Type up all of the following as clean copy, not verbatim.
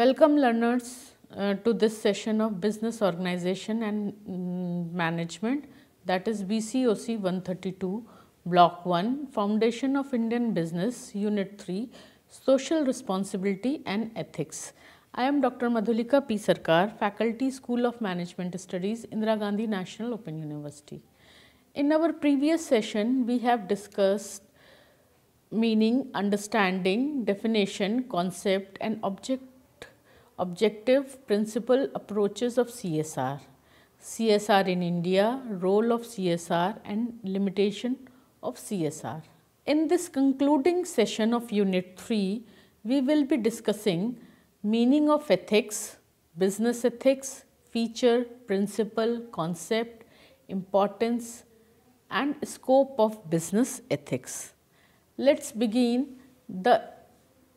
Welcome learners to this session of Business Organization and Management, that is BCOC 132, Block 1, Foundation of Indian Business, Unit 3, Social Responsibility and Ethics. I am Dr. Madhulika P. Sarkar, Faculty, School of Management Studies, Indira Gandhi National Open University. In our previous session, we have discussed meaning, understanding, definition, concept and objective principle approaches of CSR, CSR in India, role of CSR and limitation of CSR. In this concluding session of Unit 3, we will be discussing meaning of ethics, business ethics, feature, principle, concept, importance and scope of business ethics. Let's begin the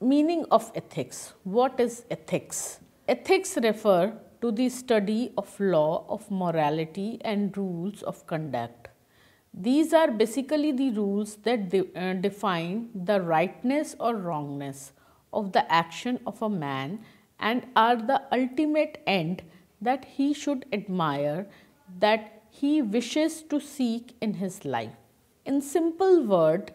meaning of ethics. What is ethics? Ethics refer to the study of law, of morality and rules of conduct. These are basically the rules that define the rightness or wrongness of the action of a man and are the ultimate end that he should admire, that he wishes to seek in his life. In simple word,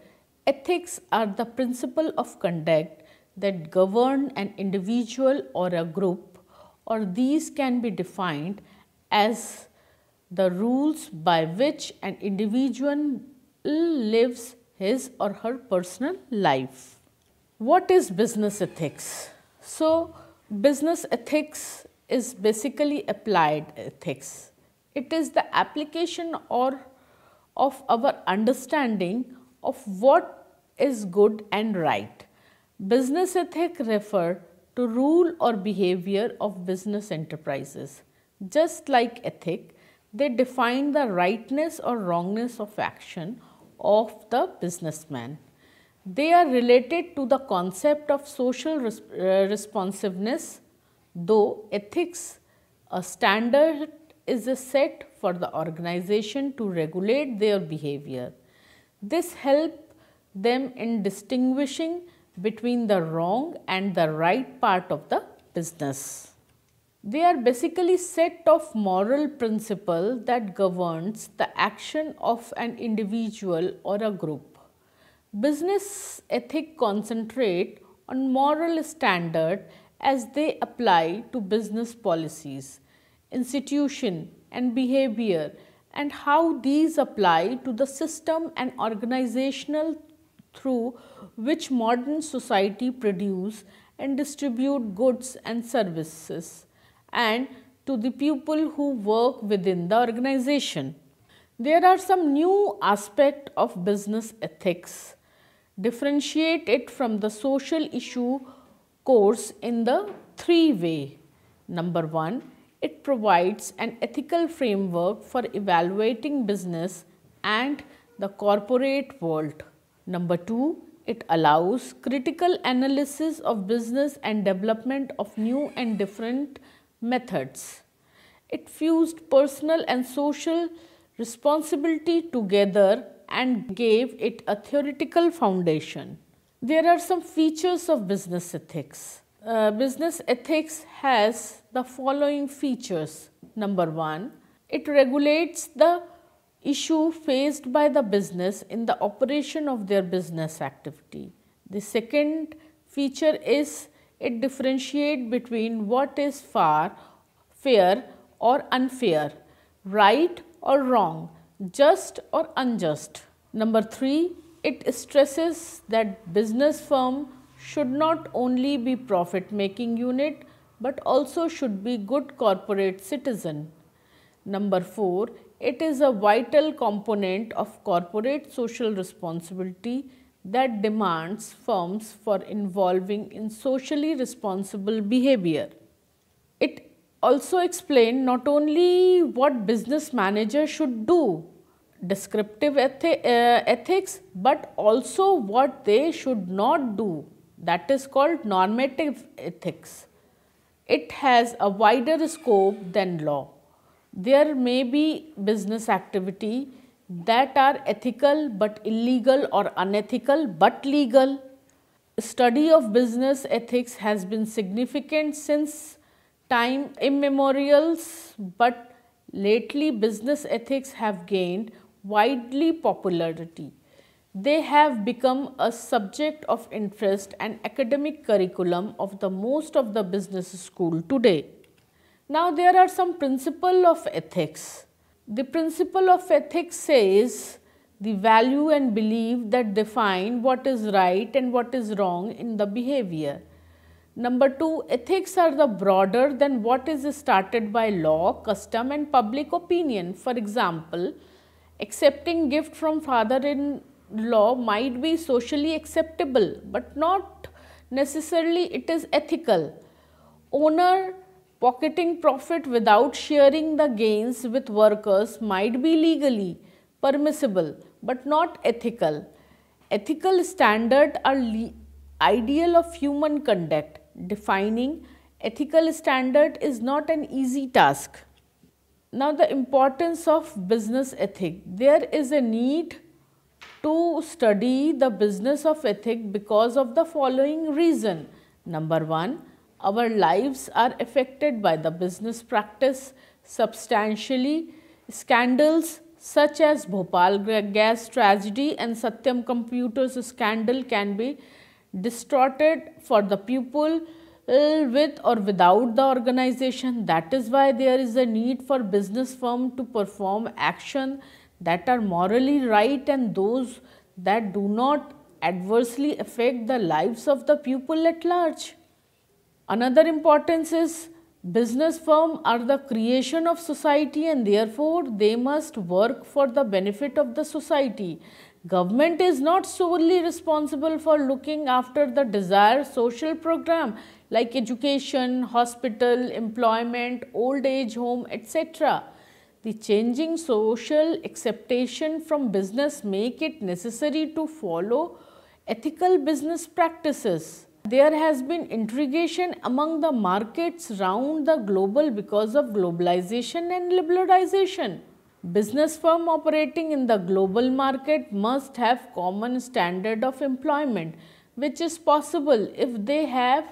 ethics are the principle of conduct that govern an individual or a group, or these can be defined as the rules by which an individual lives his or her personal life. What is business ethics? So, business ethics is basically applied ethics. It is the application of our understanding of what is good and right. Business ethics refer to rule or behavior of business enterprises. Just like ethic, they define the rightness or wrongness of action of the businessman. They are related to the concept of social responsiveness, though ethics, a standard is set for the organization to regulate their behavior. This helps them in distinguishing between the wrong and the right part of the business. They are basically set of moral principle that governs the action of an individual or a group. Business ethics concentrate on moral standard as they apply to business policies, institution and behavior, and how these apply to the system and organizational through which modern society produce and distribute goods and services, and to the people who work within the organization. There are some new aspects of business ethics. Differentiate it from the social issue course in the three ways. Number one, it provides an ethical framework for evaluating business and the corporate world. Number two, it allows critical analysis of business and development of new and different methods. It fused personal and social responsibility together and gave it a theoretical foundation. There are some features of business ethics. Business ethics has the following features. Number one, it regulates the issue faced by the business in the operation of their business activity. The second feature is it differentiates between what is fair or unfair, right or wrong, just or unjust. Number three, it stresses that business firm should not only be profit-making unit but also should be good corporate citizen. Number four, it is a vital component of corporate social responsibility that demands firms for involving in socially responsible behavior. It also explains not only what business managers should do, descriptive ethics, but also what they should not do, that is called normative ethics. It has a wider scope than law. There may be business activity that are ethical but illegal or unethical but legal. Study of business ethics has been significant since time immemorials, but lately business ethics have gained widely popularity. They have become a subject of interest and academic curriculum of the most of the business school today. Now there are some principles of ethics. The principle of ethics says the value and belief that define what is right and what is wrong in the behavior. Number 2, ethics are the broader than what is started by law, custom and public opinion. For example, accepting gift from father-in-law might be socially acceptable, but not necessarily it is ethical. Owner pocketing profit without sharing the gains with workers might be legally permissible, but not ethical. Ethical standards are ideal of human conduct. Defining ethical standard is not an easy task. Now the importance of business ethic. There is a need to study the business of ethics because of the following reason. Number 1, our lives are affected by the business practice substantially. Scandals such as Bhopal gas tragedy and Satyam computers scandal can be distorted for the people with or without the organization. That is why there is a need for business firm to perform action that are morally right and those that do not adversely affect the lives of the people at large. Another importance is business firms are the creation of society and therefore they must work for the benefit of the society. Government is not solely responsible for looking after the desired social program like education, hospital, employment, old age home, etc. The changing social acceptation from business make it necessary to follow ethical business practices. There has been integration among the markets round the global because of globalization and liberalization. Business firm operating in the global market must have common standard of employment, which is possible if they have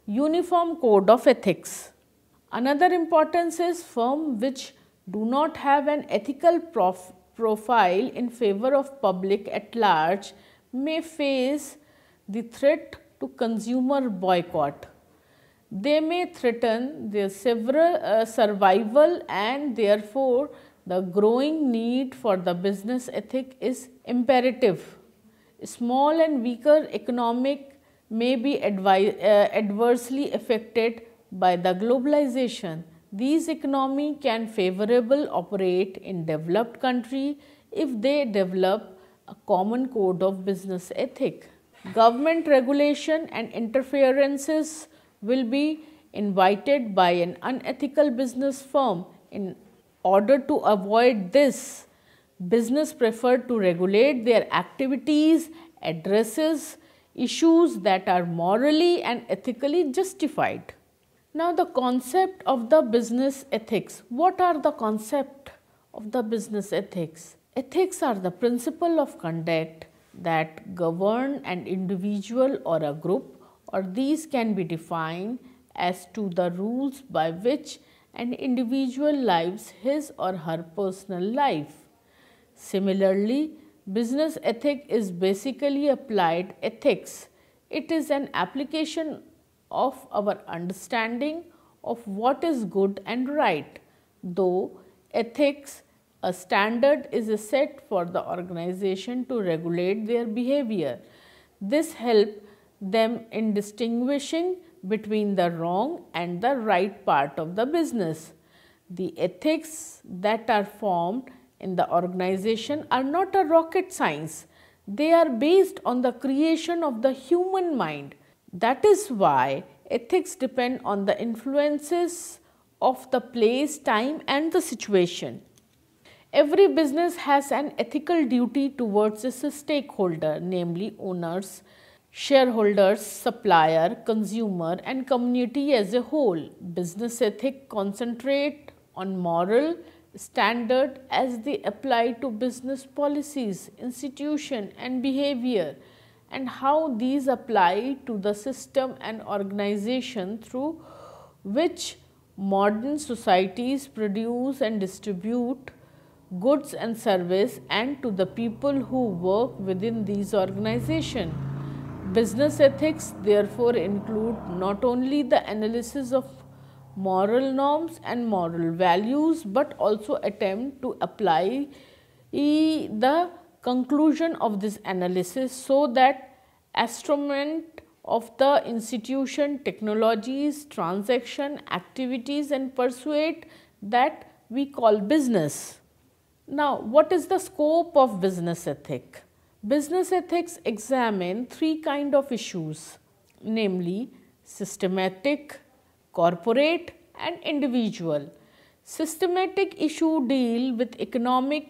uniform code of ethics. Another importance is firm which do not have an ethical profile in favor of public at large may face the threat to consumer boycott. They may threaten their survival and therefore the growing need for the business ethic is imperative. Small and weaker economic may be adversely affected by the globalization. These economy can favorably operate in developed country if they develop a common code of business ethic. Government regulation and interferences will be invited by an unethical business firm. In order to avoid this, business prefer to regulate their activities, addresses issues that are morally and ethically justified. Now the concept of the business ethics. What are the concept of the business ethics? Ethics are the principle of conduct that govern an individual or a group, or these can be defined as to the rules by which an individual lives his or her personal life. Similarly, business ethic is basically applied ethics. It is an application of our understanding of what is good and right, though ethics a standard is set for the organization to regulate their behavior. This helps them in distinguishing between the wrong and the right part of the business. The ethics that are formed in the organization are not a rocket science. They are based on the creation of the human mind. That is why ethics depend on the influences of the place, time and the situation. Every business has an ethical duty towards its stakeholder, namely owners, shareholders, supplier, consumer and community as a whole. Business ethics concentrate on moral standard as they apply to business policies, institution and behavior and how these apply to the system and organization through which modern societies produce and distribute goods and service, and to the people who work within these organizations. Business ethics therefore include not only the analysis of moral norms and moral values, but also attempt to apply the conclusion of this analysis so that instrument of the institution, technologies, transaction, activities and pursuit that we call business. Now, what is the scope of business ethic? Business ethics examine three kinds of issues, namely systematic, corporate and individual. Systematic issue deal with economic,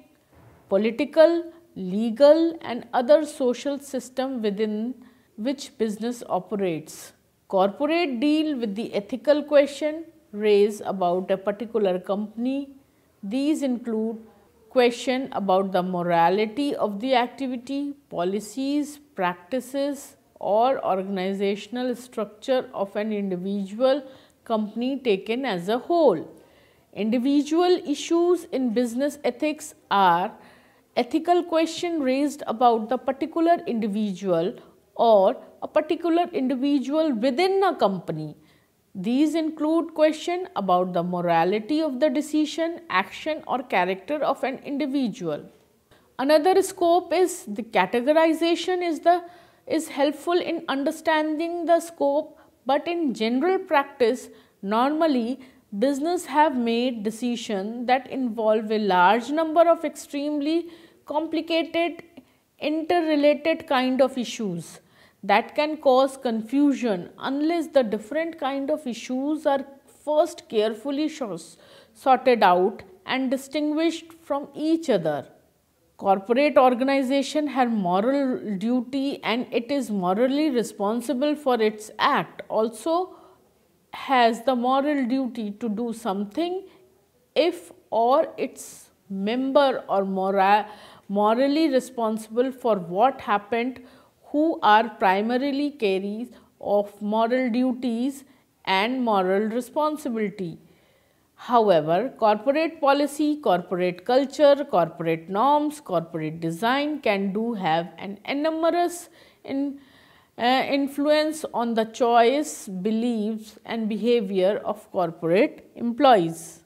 political, legal and other social system within which business operates. Corporate deal with the ethical question raised about a particular company. These include question about the morality of the activity, policies, practices or organizational structure of an individual company taken as a whole. Individual issues in business ethics are ethical question raised about the particular individual or a particular individual within a company. These include question about the morality of the decision, action or character of an individual. Another scope is the categorization is helpful in understanding the scope, but in general practice normally business have made decisions that involve a large number of extremely complicated interrelated kind of issues that can cause confusion unless the different kind of issues are first carefully sorted out and distinguished from each other. Corporate organization have moral duty and it is morally responsible for its act. Also has the moral duty to do something if or its member or morally responsible for what happened, who are primarily carriers of moral duties and moral responsibility. However, corporate policy, corporate culture, corporate norms, corporate design can have an enormous influence on the choice, beliefs and behavior of corporate employees.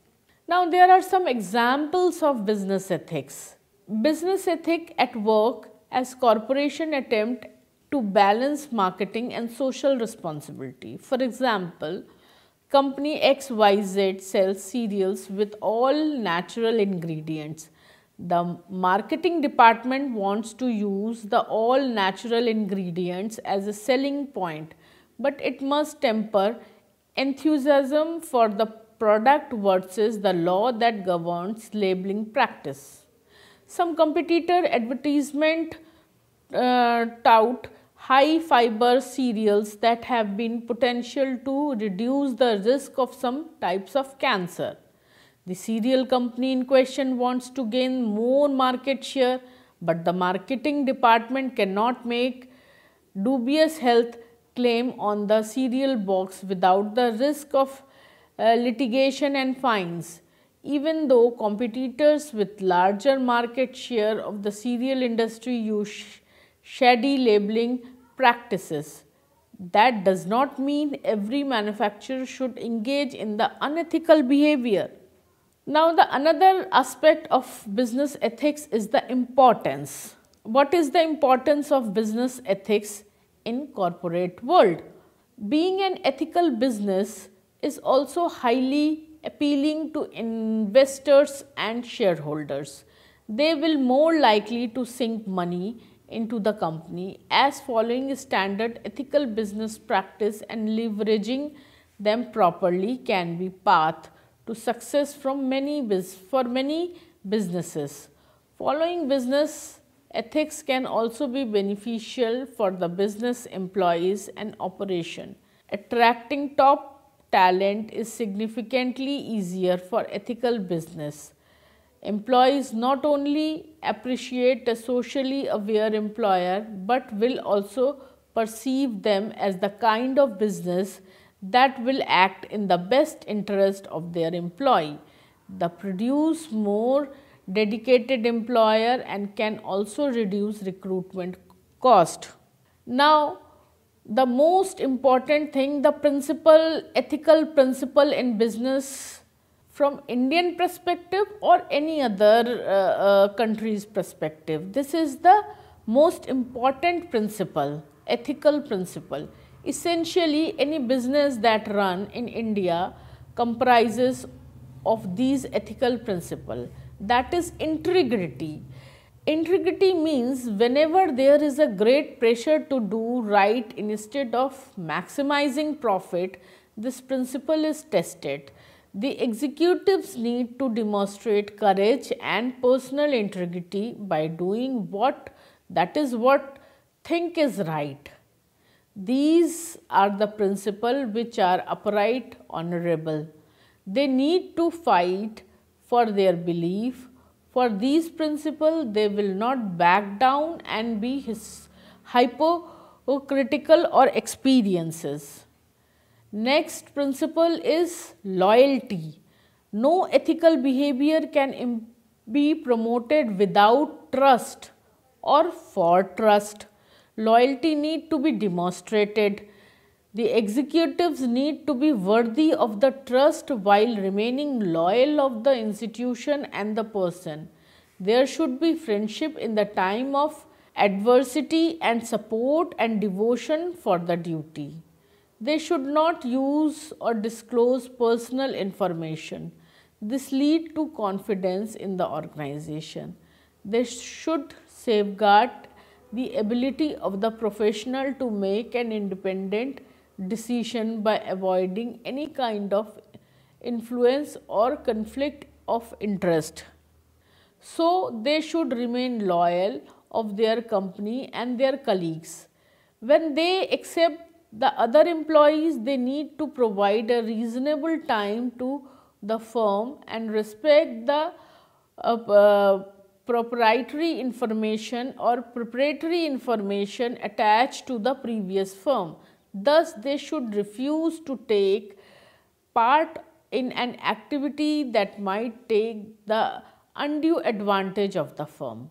Now, there are some examples of business ethics. Business ethic at work as corporation attempt to balance marketing and social responsibility. For example, company XYZ sells cereals with all natural ingredients. The marketing department wants to use the all natural ingredients as a selling point, but it must temper enthusiasm for the product versus the law that governs labeling practice. Some competitor advertisement tout high fiber cereals that have been potential to reduce the risk of some types of cancer. The cereal company in question wants to gain more market share, but the marketing department cannot make dubious health claim on the cereal box without the risk of litigation and fines. Even though competitors with larger market share of the cereal industry use shady labeling practices, that does not mean every manufacturer should engage in the unethical behavior. Now, the another aspect of business ethics is the importance. What is the importance of business ethics in corporate world? Being an ethical business is also highly appealing to investors and shareholders. They will more likely to sink money into the company as following standard ethical business practice and leveraging them properly can be path to success for many businesses. Following business ethics can also be beneficial for the business employees and operation. Attracting top talent is significantly easier for ethical business. Employees not only appreciate a socially aware employer but will also perceive them as the kind of business that will act in the best interest of their employee. The produce more dedicated employer and can also reduce recruitment cost. Now, the most important thing, the principle, ethical principle in business from Indian perspective or any other country's perspective. This is the most important principle, ethical principle. Essentially, any business that run in India comprises of these ethical principle, that is integrity. Integrity means whenever there is a great pressure to do right instead of maximizing profit, this principle is tested. The executives need to demonstrate courage and personal integrity by doing what think is right. These are the principles which are upright, honorable. They need to fight for their belief. For these principles, they will not back down and be hypocritical or experiences. Next principle is loyalty. No ethical behavior can be promoted without trust or for trust. Loyalty need to be demonstrated. The executives need to be worthy of the trust while remaining loyal of the institution and the person. There should be friendship in the time of adversity and support and devotion for the duty. They should not use or disclose personal information. This leads to confidence in the organization. They should safeguard the ability of the professional to make an independent decision by avoiding any kind of influence or conflict of interest. So, they should remain loyal of their company and their colleagues. When they accept the other employees, they need to provide a reasonable time to the firm and respect the proprietary information or proprietary information attached to the previous firm. Thus, they should refuse to take part in an activity that might take the undue advantage of the firm.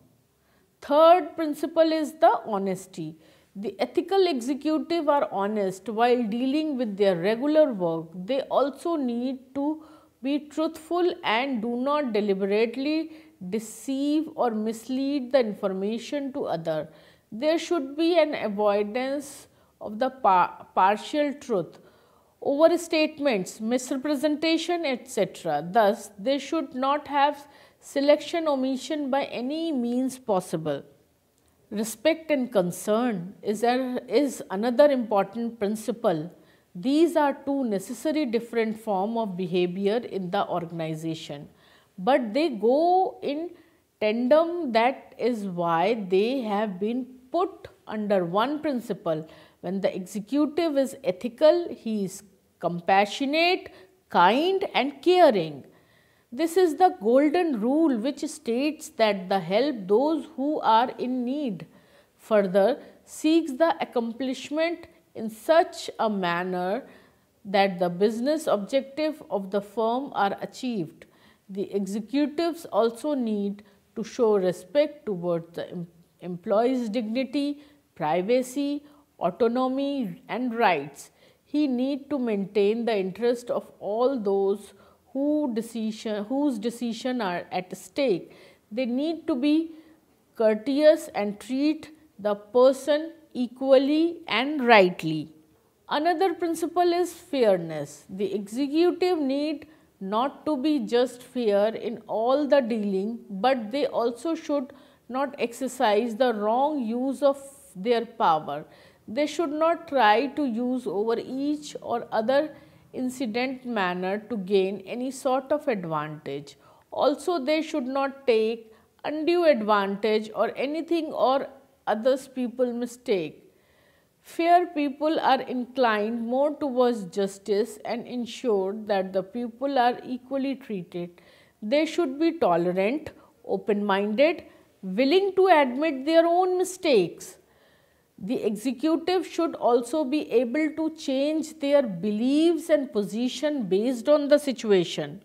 Third principle is the honesty. The ethical executive are honest while dealing with their regular work. They also need to be truthful and do not deliberately deceive or mislead the information to others. There should be an avoidance of the partial truth, overstatements, misrepresentation, etc. Thus, they should not have selection omission by any means possible. Respect and concern is another important principle. These are two necessary different forms of behavior in the organization, but they go in tandem. That is why they have been put under one principle. When the executive is ethical, he is compassionate, kind and caring. This is the golden rule which states that the help those who are in need. Further, seeks the accomplishment in such a manner that the business objective of the firm are achieved. The executives also need to show respect towards the employee's dignity, privacy, autonomy and rights. He need to maintain the interest of all those whose decision are at stake. They need to be courteous and treat the person equally and rightly. Another principle is fairness. The executive need not to be just fair in all the dealing, but they also should not exercise the wrong use of their power. They should not try to use over each or other incident manner to gain any sort of advantage. Also, they should not take undue advantage or anything or others people mistake. Fair people are inclined more towards justice and ensure that the people are equally treated. They should be tolerant, open-minded, willing to admit their own mistakes. The executive should also be able to change their beliefs and position based on the situation.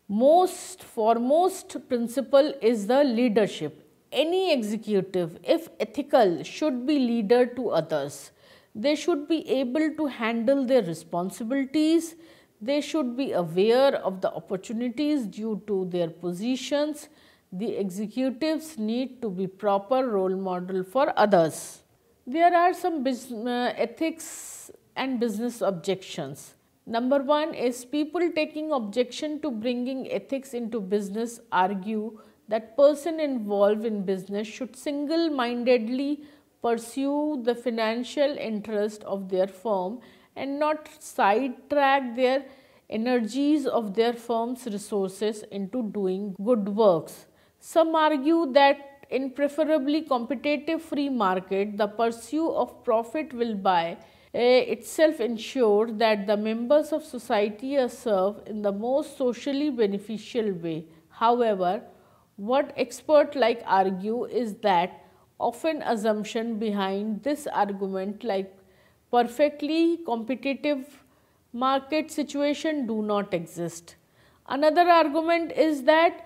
Most foremost principle is the leadership. Any executive, if ethical, should be leader to others. They should be able to handle their responsibilities. They should be aware of the opportunities due to their positions. The executives need to be proper role model for others. There are some ethics and business objections. Number one is people taking objection to bringing ethics into business argue that person involved in business should single-mindedly pursue the financial interest of their firm and not sidetrack their energies of their firm's resources into doing good works. Some argue that in preferably competitive free market, the pursuit of profit will by itself ensure that the members of society are served in the most socially beneficial way. However, what experts like argue is that often assumption behind this argument like perfectly competitive market situation do not exist. Another argument is that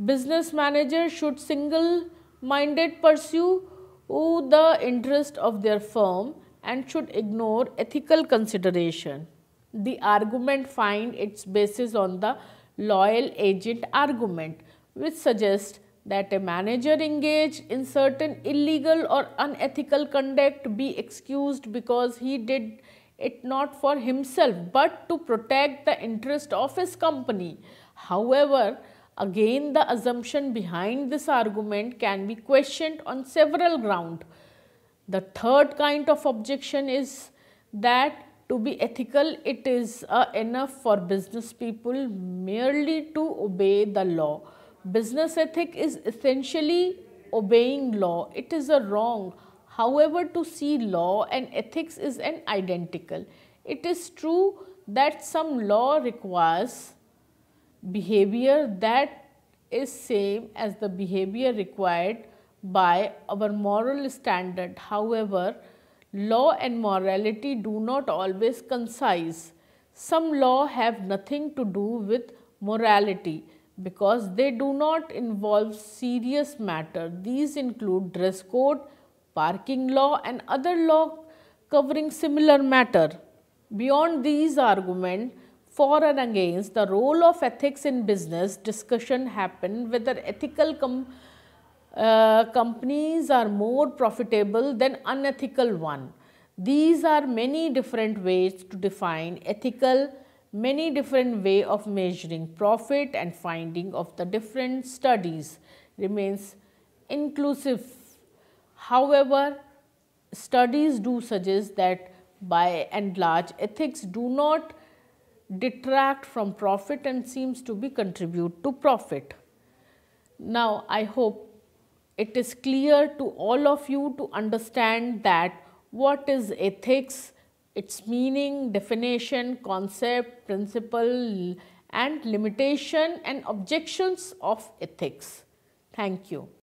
business managers should single-minded pursue the interest of their firm and should ignore ethical consideration. The argument finds its basis on the loyal agent argument, which suggests that a manager engaged in certain illegal or unethical conduct be excused because he did it not for himself but to protect the interest of his company. However, again, the assumption behind this argument can be questioned on several grounds. The third kind of objection is that to be ethical, it is enough for business people merely to obey the law. Business ethic is essentially obeying law. It is a wrong. However, to see law and ethics is an identical. It is true that some law requires behavior that is same as the behavior required by our moral standard. However, law and morality do not always coincide. Some law have nothing to do with morality because they do not involve serious matter. These include dress code, parking law and other law covering similar matter. Beyond these arguments, for and against the role of ethics in business, discussion happen whether ethical companies are more profitable than unethical one. These are many different ways to define ethical, many different way of measuring profit and finding of the different studies remains inclusive. However, studies do suggest that by and large ethics do not detract from profit and seems to be contribute to profit. Now, I hope it is clear to all of you to understand that what is ethics, its meaning, definition, concept, principle and limitation and objections of ethics. Thank you.